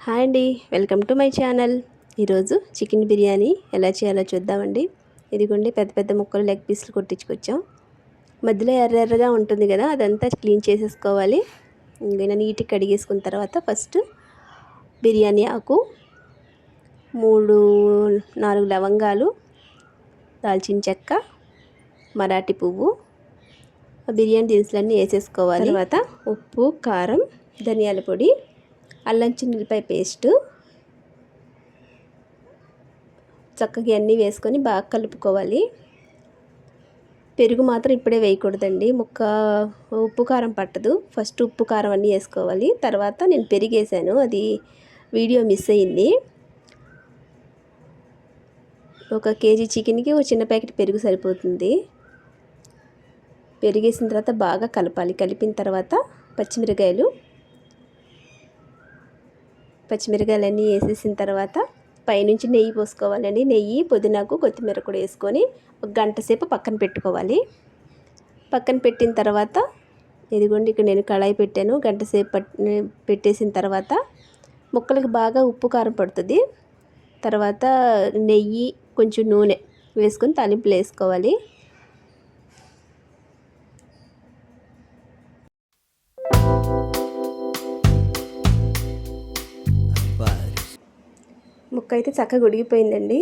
Hi అండి, welcome to my channel. ఈరోజు chicken biryani ఎలా చేయాలో చూద్దామండి. ఇదిగోండి పెద్ద పెద్ద ముక్కలు లెగ్ పీస్లు కొట్టించుకొచ్చాం. మధ్యలో ఎర్రగా ఉంటుంది కదా, అదంతా క్లీన్ చేసేసుకోవాలి. ఇంకా నీట్గా కడిగేసుకున్న తర్వాత ఫస్ట్ బిర్యానీ ఆకు, 3-4 లవంగాలు, దాల్చిన చెక్క, మరాఠీ పువ్వు, బిర్యానీ దినుసులన్నీ వేసేసుకోవాలి. తర్వాత ఉప్పు, కారం, ధనియాల పొడి, అల్లం చిన్నులపాయ పేస్టు, చక్కగా అన్నీ వేసుకొని బాగా కలుపుకోవాలి. పెరుగు మాత్రం ఇప్పుడే వేయకూడదండి, ఉప్పు కారం పట్టదు. ఫస్ట్ ఉప్పు కారం అన్నీ వేసుకోవాలి. తర్వాత నేను పెరుగు వేసాను, అది వీడియో మిస్ అయింది. 1 కేజీ చికెన్కి ఒక చిన్న ప్యాకెట్ పెరుగు సరిపోతుంది. పెరుగు వేసిన తర్వాత బాగా కలపాలి. కలిపిన తర్వాత పచ్చిమిరకాయలన్నీ వేసేసిన తర్వాత పైనుంచి నెయ్యి పోసుకోవాలండి. నెయ్యి, పుదీనాకు, కొత్తిమీర కూడా వేసుకొని 1 గంట సేపు పక్కన పెట్టుకోవాలి. పక్కన పెట్టిన తర్వాత ఇదిగోండి ఇక్కడ నేను కళాయి పెట్టాను. గంట సేపు పెట్టేసిన తర్వాత ముక్కలకి బాగా ఉప్పు కారం పడుతుంది. తర్వాత నెయ్యి, కొంచెం నూనె వేసుకొని తాలింపులు వేసుకోవాలి. ముక్క అయితే చక్కగా ఉడికిపోయిందండి.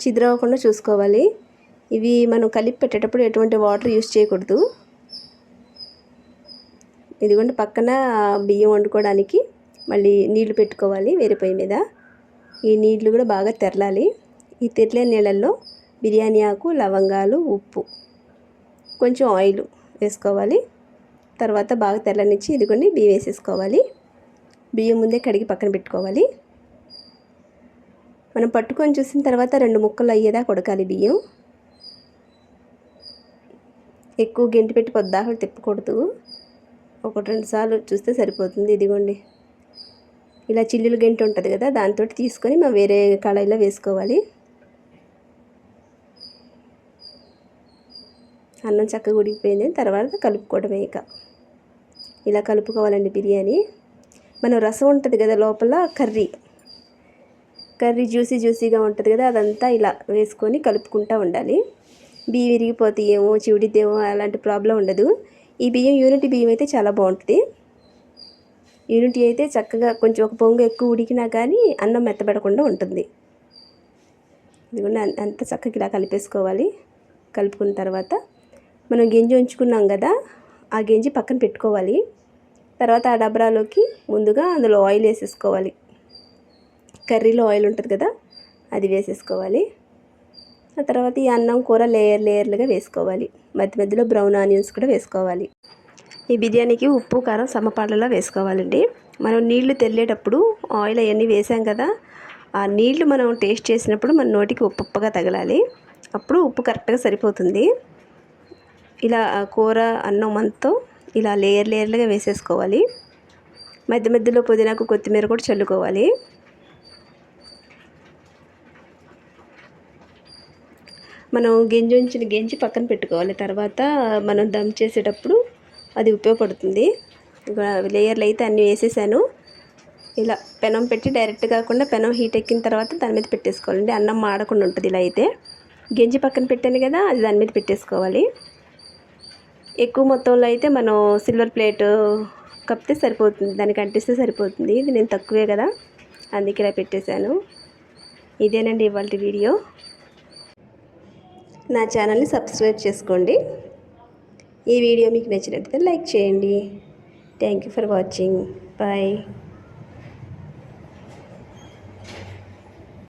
చిద్రవ్వకుండా చూసుకోవాలి. ఇవి మనం కలిపి పెట్టేటప్పుడు ఎటువంటి వాటర్ యూస్ చేయకూడదు. ఇదిగోండి పక్కన బియ్యం వండుకోవడానికి మళ్ళీ నీళ్లు పెట్టుకోవాలి వేరే పొయ్యి మీద. ఈ నీళ్లు కూడా బాగా తెరలాలి. ఈ తెరలే నీళ్ళల్లో బిర్యానీ ఆకు, లవంగాలు, ఉప్పు, కొంచెం ఆయిల్ వేసుకోవాలి. తర్వాత బాగా తెరలనిచ్చి ఇదిగోండి బియ్యం వేసేసుకోవాలి. బియ్యం ముందే కడిగి పక్కన పెట్టుకోవాలి. మనం పట్టుకొని చూసిన తర్వాత 2 ముక్కలు అయ్యేదాకా ఉడకాలి బియ్యం. ఎక్కువ గెంటి పెట్టి పొద్దాక తిప్పకూడదు. 1-2 సార్లు చూస్తే సరిపోతుంది. ఇదిగోండి ఇలా చిల్లులు గెంటి ఉంటుంది కదా, దాంతో తీసుకొని మనం వేరే కళాయిలో వేసుకోవాలి. అన్నం చక్కగా ఉడికిపోయింది. తర్వాత కలుపుకోవడమే. ఇలా కలుపుకోవాలండి బిర్యానీ. మనం రసం ఉంటుంది కదా లోపల, కర్రీ జ్యూసీగా ఉంటుంది కదా, అదంతా ఇలా వేసుకొని కలుపుకుంటూ ఉండాలి. బియ్యం విరిగిపోతాయేమో, చివిడిద్దేమో అలాంటి ప్రాబ్లం ఉండదు. ఈ బియ్యం యూనిటీ బియ్యం అయితే చాలా బాగుంటుంది. యూనిటీ అయితే చక్కగా కొంచెం 1 పొంగు ఎక్కువ ఉడికినా కానీ అన్నం మెత్తబడకుండా ఉంటుంది. ఇదిగోండి అంత చక్కగా ఇలా కలిపేసుకోవాలి. కలుపుకున్న తర్వాత మనం గెంజి ఉంచుకున్నాం కదా, ఆ గెంజి పక్కన పెట్టుకోవాలి. తర్వాత ఆ డబరాలోకి ముందుగా అందులో ఆయిల్ వేసేసుకోవాలి. కర్రీలో ఆయిల్ ఉంటుంది కదా, అది వేసేసుకోవాలి. ఆ తర్వాత ఈ అన్నం కూర లేయర్లుగా వేసుకోవాలి. మధ్యలో బ్రౌన్ ఆనియన్స్ కూడా వేసుకోవాలి. ఈ బిర్యానీకి ఉప్పు కారం సమపాలలో వేసుకోవాలండి. మనం నీళ్లు తెల్లేటప్పుడు ఆయిల్ అవన్నీ వేసాం కదా, ఆ నీళ్లు మనం టేస్ట్ చేసినప్పుడు మన నోటికి ఉప్పుగా తగలాలి. అప్పుడు ఉప్పు కరెక్ట్గా సరిపోతుంది. ఇలా కూర అన్నం అంతా ఇలా లేయర్లుగా వేసేసుకోవాలి. మధ్యలో పుదీనాకు, కొత్తిమీర కూడా చల్లుకోవాలి. మనం గెంజి పక్కన పెట్టుకోవాలి. తర్వాత మనం దమ్ చేసేటప్పుడు అది ఉపయోగపడుతుంది. లేయర్లు అయితే అన్నీ వేసేసాను. ఇలా పెనం పెట్టి డైరెక్ట్ కాకుండా పెనం హీట్ ఎక్కిన తర్వాత దాని మీద పెట్టేసుకోవాలండి. అన్నం మాడకుండా ఉంటుంది. ఇలా అయితే గెంజి పక్కన పెట్టాను కదా, అది దాని మీద పెట్టేసుకోవాలి. ఎక్కువ మొత్తంలో అయితే మనం సిల్వర్ ప్లేట్ కప్పితే సరిపోతుంది, దానికి అంటిస్తే సరిపోతుంది. ఇది నేను తక్కువే కదా, అందుకే ఇలా పెట్టేశాను. ఇదేనండి ఇవాళ వీడియో. నా ఛానల్ని సబ్స్క్రైబ్ చేసుకోండి. ఈ వీడియో మీకు నచ్చినట్లయితే లైక్ చేయండి. Thank you for watching. Bye.